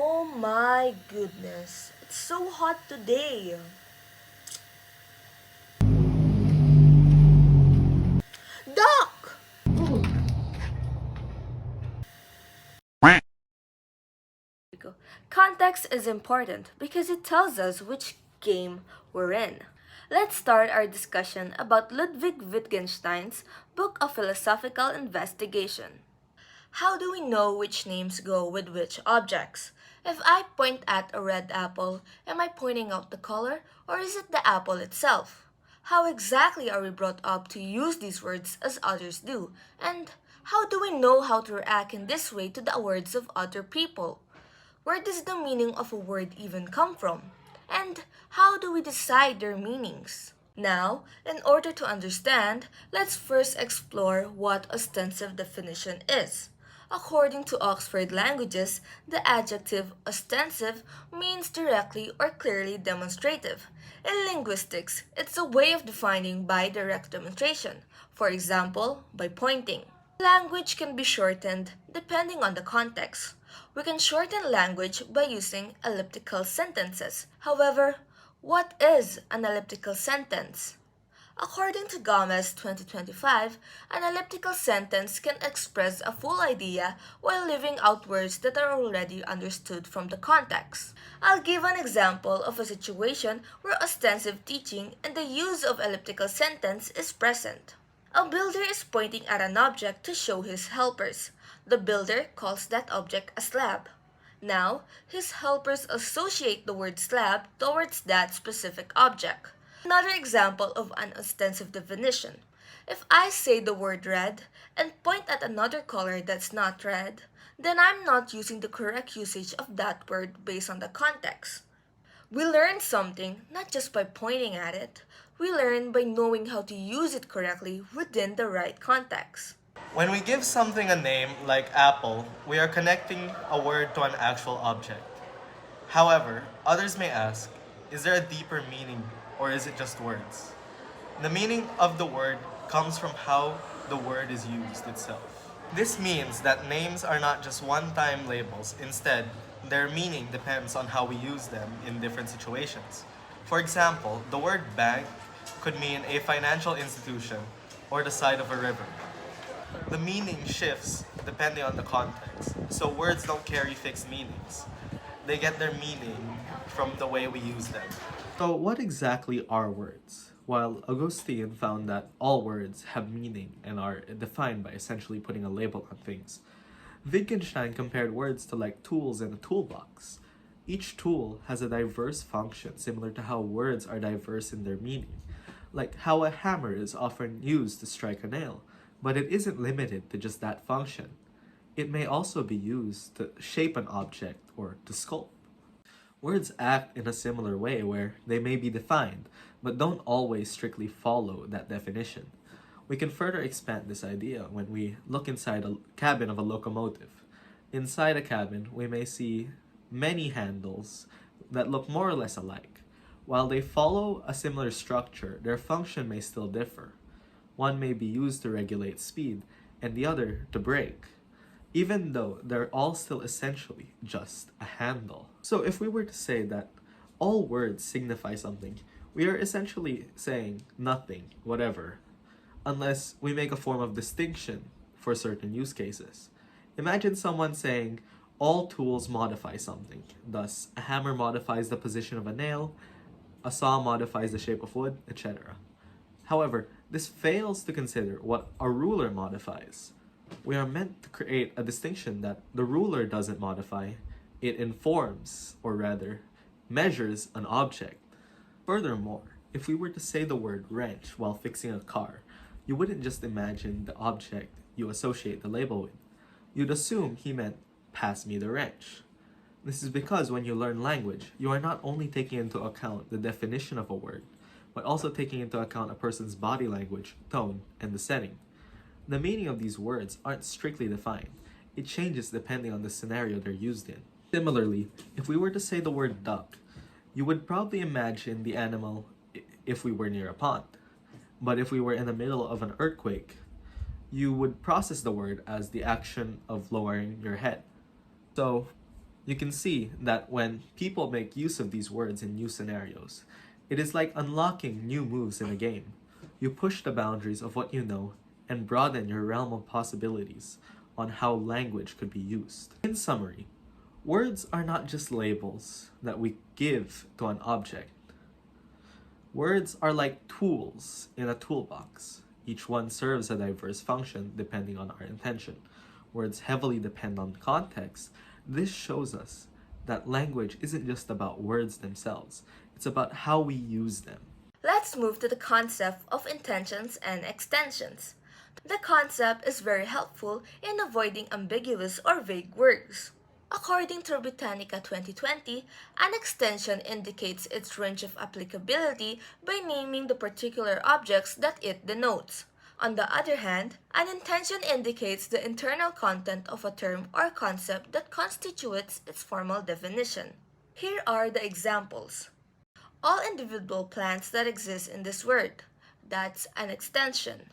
Oh my goodness, it's so hot today. Doc! Context is important because it tells us which game we're in. Let's start our discussion about Ludwig Wittgenstein's book of philosophical investigation. How do we know which names go with which objects? If I point at a red apple, am I pointing out the color or is it the apple itself? How exactly are we brought up to use these words as others do? And how do we know how to react in this way to the words of other people? Where does the meaning of a word even come from? And how do we decide their meanings? Now, in order to understand, let's first explore what ostensive definition is. According to Oxford Languages, the adjective ostensive means directly or clearly demonstrative. In linguistics, it's a way of defining by direct demonstration, for example, by pointing. Language can be shortened depending on the context. We can shorten language by using elliptical sentences. However, what is an elliptical sentence? According to Gomez 2025, an elliptical sentence can express a full idea while leaving out words that are already understood from the context. I'll give an example of a situation where ostensive teaching and the use of elliptical sentence is present. A builder is pointing at an object to show his helpers. The builder calls that object a slab. Now, his helpers associate the word slab towards that specific object. Another example of an ostensive definition. If I say the word red and point at another color that's not red, then I'm not using the correct usage of that word based on the context. We learn something not just by pointing at it, we learn by knowing how to use it correctly within the right context. When we give something a name like apple, we are connecting a word to an actual object. However, others may ask, is there a deeper meaning or is it just words? The meaning of the word comes from how the word is used itself. This means that names are not just one-time labels. Instead, their meaning depends on how we use them in different situations. For example, the word bank could mean a financial institution or the side of a river. The meaning shifts depending on the context, so words don't carry fixed meanings. They get their meaning from the way we use them. So what exactly are words? While Augustine found that all words have meaning and are defined by essentially putting a label on things, Wittgenstein compared words to like tools in a toolbox. Each tool has a diverse function similar to how words are diverse in their meaning, like how a hammer is often used to strike a nail, but it isn't limited to just that function. It may also be used to shape an object or to sculpt. Words act in a similar way where they may be defined, but don't always strictly follow that definition. We can further expand this idea when we look inside a cabin of a locomotive. Inside a cabin, we may see many handles that look more or less alike. While they follow a similar structure, their function may still differ. One may be used to regulate speed, and the other to brake, even though they're all still essentially just a handle. So if we were to say that all words signify something, we are essentially saying nothing, whatever, unless we make a form of distinction for certain use cases. Imagine someone saying, all tools modify something. Thus, a hammer modifies the position of a nail, a saw modifies the shape of wood, etc. However, this fails to consider what a ruler modifies. We are meant to create a distinction that the ruler doesn't modify, it informs, or rather, measures an object. Furthermore, if we were to say the word wrench while fixing a car, you wouldn't just imagine the object you associate the label with. You'd assume he meant, pass me the wrench. This is because when you learn language, you are not only taking into account the definition of a word, but also taking into account a person's body language, tone, and the setting. The meaning of these words aren't strictly defined. It changes depending on the scenario they're used in. Similarly, if we were to say the word duck, you would probably imagine the animal if we were near a pond. But if we were in the middle of an earthquake, you would process the word as the action of lowering your head. So, You can see that when people make use of these words in new scenarios, it is like unlocking new moves in a game. You push the boundaries of what you know and broaden your realm of possibilities on how language could be used. In summary, words are not just labels that we give to an object. Words are like tools in a toolbox. Each one serves a diverse function depending on our intention. Words heavily depend on context. This shows us that language isn't just about words themselves, it's about how we use them. Let's move to the concept of intensions and extensions. The concept is very helpful in avoiding ambiguous or vague words. According to Britannica 2020, an extension indicates its range of applicability by naming the particular objects that it denotes. On the other hand, an intension indicates the internal content of a term or concept that constitutes its formal definition. Here are the examples. All individual plants that exist in this world. That's an extension.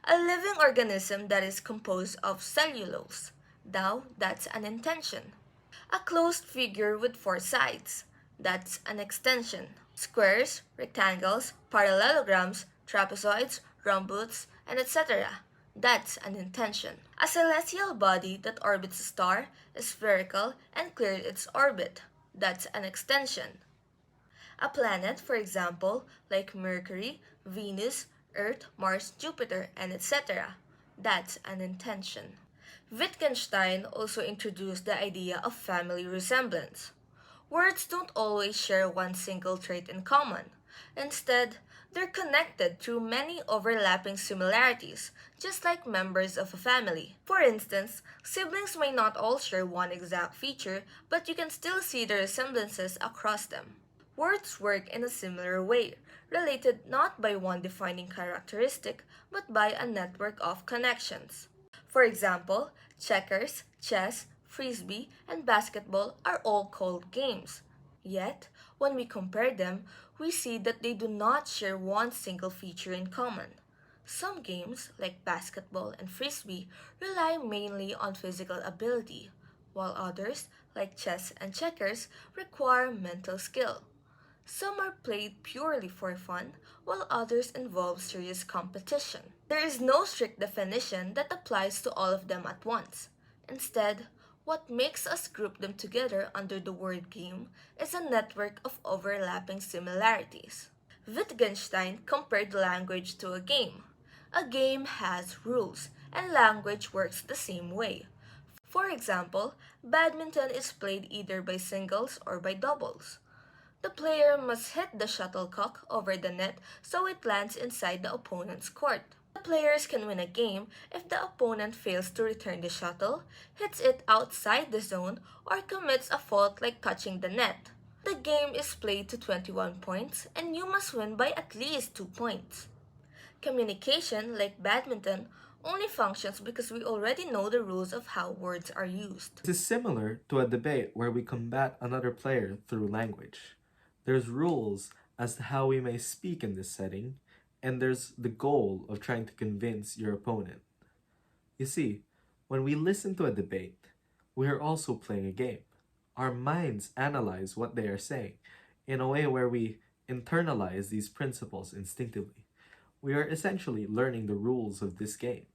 A living organism that is composed of cellulose. Now, that's an intension. A closed figure with four sides. That's an extension. Squares, rectangles, parallelograms, trapezoids, rhombus, and etc. That's an intension. A celestial body that orbits a star is spherical and cleared its orbit. That's an extension. A planet, for example, like Mercury, Venus, Earth, Mars, Jupiter, and etc. That's an intention. Wittgenstein also introduced the idea of family resemblance. Words don't always share one single trait in common. Instead, they're connected through many overlapping similarities, just like members of a family. For instance, siblings may not all share one exact feature, but you can still see the resemblances across them. Words work in a similar way, related not by one defining characteristic, but by a network of connections. For example, checkers, chess, frisbee, and basketball are all called games. Yet, when we compare them, we see that they do not share one single feature in common. Some games, like basketball and frisbee, rely mainly on physical ability, while others, like chess and checkers, require mental skill. Some are played purely for fun, while others involve serious competition. There is no strict definition that applies to all of them at once. Instead, what makes us group them together under the word game is a network of overlapping similarities. Wittgenstein compared language to a game. A game has rules, and language works the same way. For example, badminton is played either by singles or by doubles. The player must hit the shuttlecock over the net so it lands inside the opponent's court. The players can win a game if the opponent fails to return the shuttle, hits it outside the zone, or commits a fault like touching the net. The game is played to 21 points and you must win by at least 2 points. Communication, like badminton, only functions because we already know the rules of how words are used. This is similar to a debate where we combat another player through language. There's rules as to how we may speak in this setting, and there's the goal of trying to convince your opponent. You see, when we listen to a debate, we are also playing a game. Our minds analyze what they are saying in a way where we internalize these principles instinctively. We are essentially learning the rules of this game.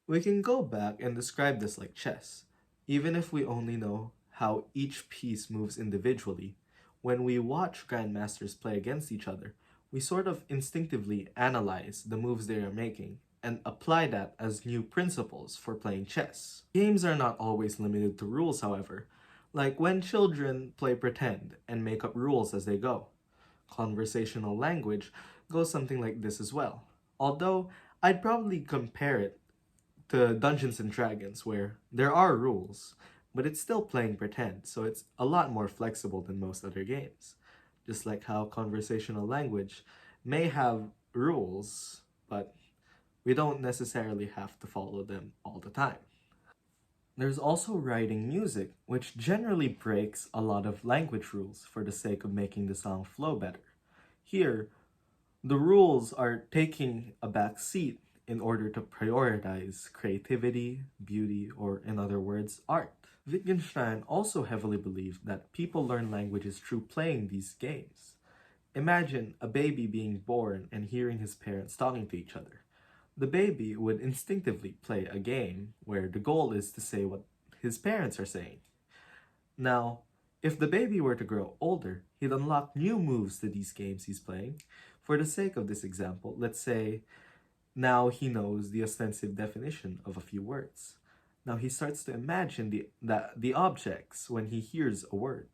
We can go back and describe this like chess. Even if we only know how each piece moves individually, when we watch grandmasters play against each other, we sort of instinctively analyze the moves they are making and apply that as new principles for playing chess. Games are not always limited to rules, however, like when children play pretend and make up rules as they go. Conversational language goes something like this as well. Although, I'd probably compare it to Dungeons and Dragons, where there are rules, but it's still playing pretend, so it's a lot more flexible than most other games. Just like how conversational language may have rules, but we don't necessarily have to follow them all the time. There's also writing music, which generally breaks a lot of language rules for the sake of making the song flow better. Here, the rules are taking a back seat in order to prioritize creativity, beauty, or in other words, art. Wittgenstein also heavily believed that people learn languages through playing these games. Imagine a baby being born and hearing his parents talking to each other. The baby would instinctively play a game where the goal is to say what his parents are saying. Now, if the baby were to grow older, he'd unlock new moves to these games he's playing. For the sake of this example, let's say now he knows the ostensive definition of a few words. Now he starts to imagine the objects when he hears a word.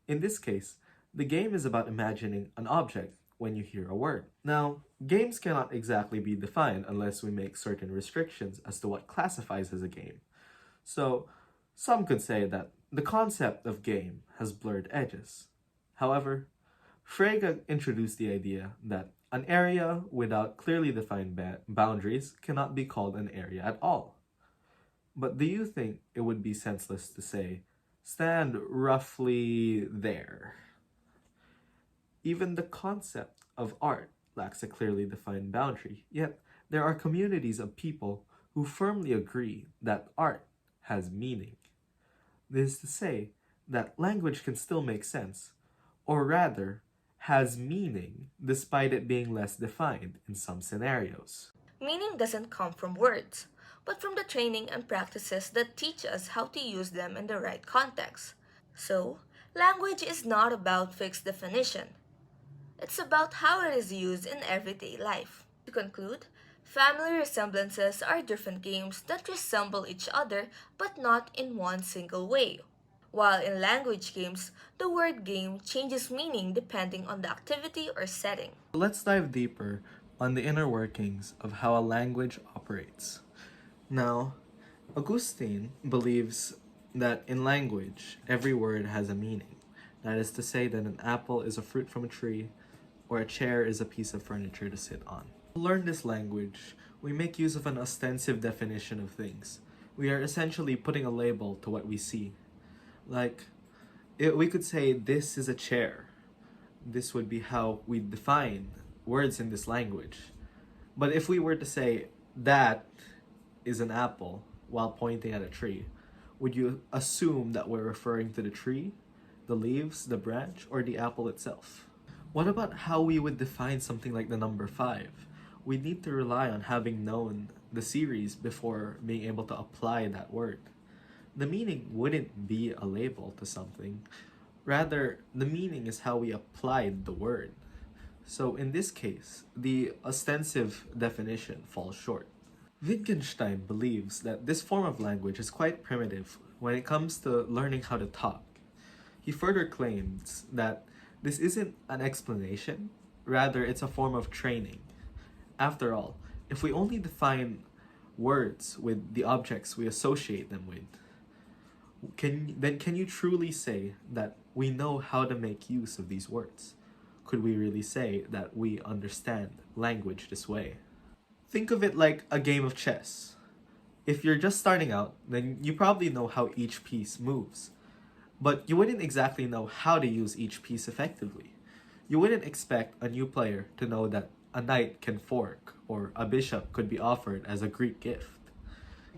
In this case, the game is about imagining an object when you hear a word. Now, games cannot exactly be defined unless we make certain restrictions as to what classifies as a game. So, some could say that the concept of game has blurred edges. However, Frege introduced the idea that an area without clearly defined boundaries cannot be called an area at all. But do you think it would be senseless to say, stand roughly there? Even the concept of art lacks a clearly defined boundary, yet there are communities of people who firmly agree that art has meaning. This is to say that language can still make sense, or rather, has meaning despite it being less defined in some scenarios. Meaning doesn't come from words, but from the training and practices that teach us how to use them in the right context. So, language is not about fixed definition. It's about how it is used in everyday life. To conclude, family resemblances are different games that resemble each other but not in one single way. While in language games, the word game changes meaning depending on the activity or setting. Let's dive deeper on the inner workings of how a language operates. Now, Augustine believes that in language, every word has a meaning. That is to say that an apple is a fruit from a tree, or a chair is a piece of furniture to sit on. To learn this language, we make use of an ostensive definition of things. We are essentially putting a label to what we see. Like, we could say, this is a chair. This would be how we define words in this language. But if we were to say, that is an apple while pointing at a tree, would you assume that we're referring to the tree, the leaves, the branch, or the apple itself? What about how we would define something like the number 5? We need to rely on having known the series before being able to apply that word. The meaning wouldn't be a label to something. Rather, the meaning is how we applied the word. So in this case, the ostensive definition falls short. Wittgenstein believes that this form of language is quite primitive when it comes to learning how to talk. He further claims that this isn't an explanation, rather it's a form of training. After all, if we only define words with the objects we associate them with, can you truly say that we know how to make use of these words? Could we really say that we understand language this way? Think of it like a game of chess. If you're just starting out, then you probably know how each piece moves. But you wouldn't exactly know how to use each piece effectively. You wouldn't expect a new player to know that a knight can fork or a bishop could be offered as a Greek gift.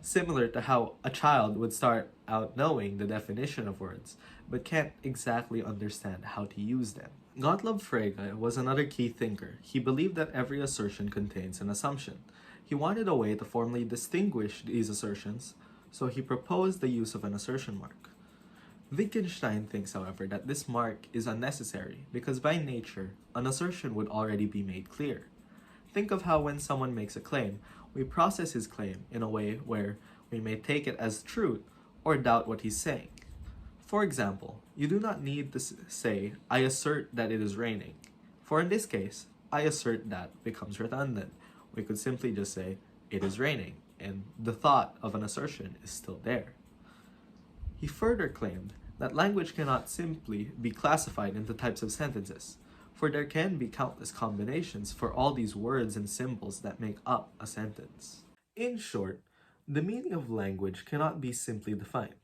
Similar to how a child would start out knowing the definition of words, but can't exactly understand how to use them. Gottlob Frege was another key thinker. He believed that every assertion contains an assumption. He wanted a way to formally distinguish these assertions, so he proposed the use of an assertion mark. Wittgenstein thinks, however, that this mark is unnecessary because by nature, an assertion would already be made clear. Think of how when someone makes a claim, we process his claim in a way where we may take it as truth or doubt what he's saying. For example, you do not need to say, I assert that it is raining. For in this case, I assert that becomes redundant. We could simply just say, it is raining, and the thought of an assertion is still there. He further claimed that language cannot simply be classified into types of sentences, for there can be countless combinations for all these words and symbols that make up a sentence. In short, the meaning of language cannot be simply defined.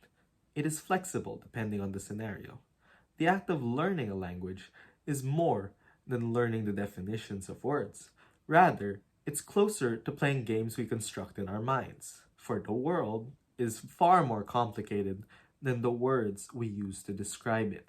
It is flexible depending on the scenario. The act of learning a language is more than learning the definitions of words. Rather, it's closer to playing games we construct in our minds, for the world is far more complicated than the words we use to describe it.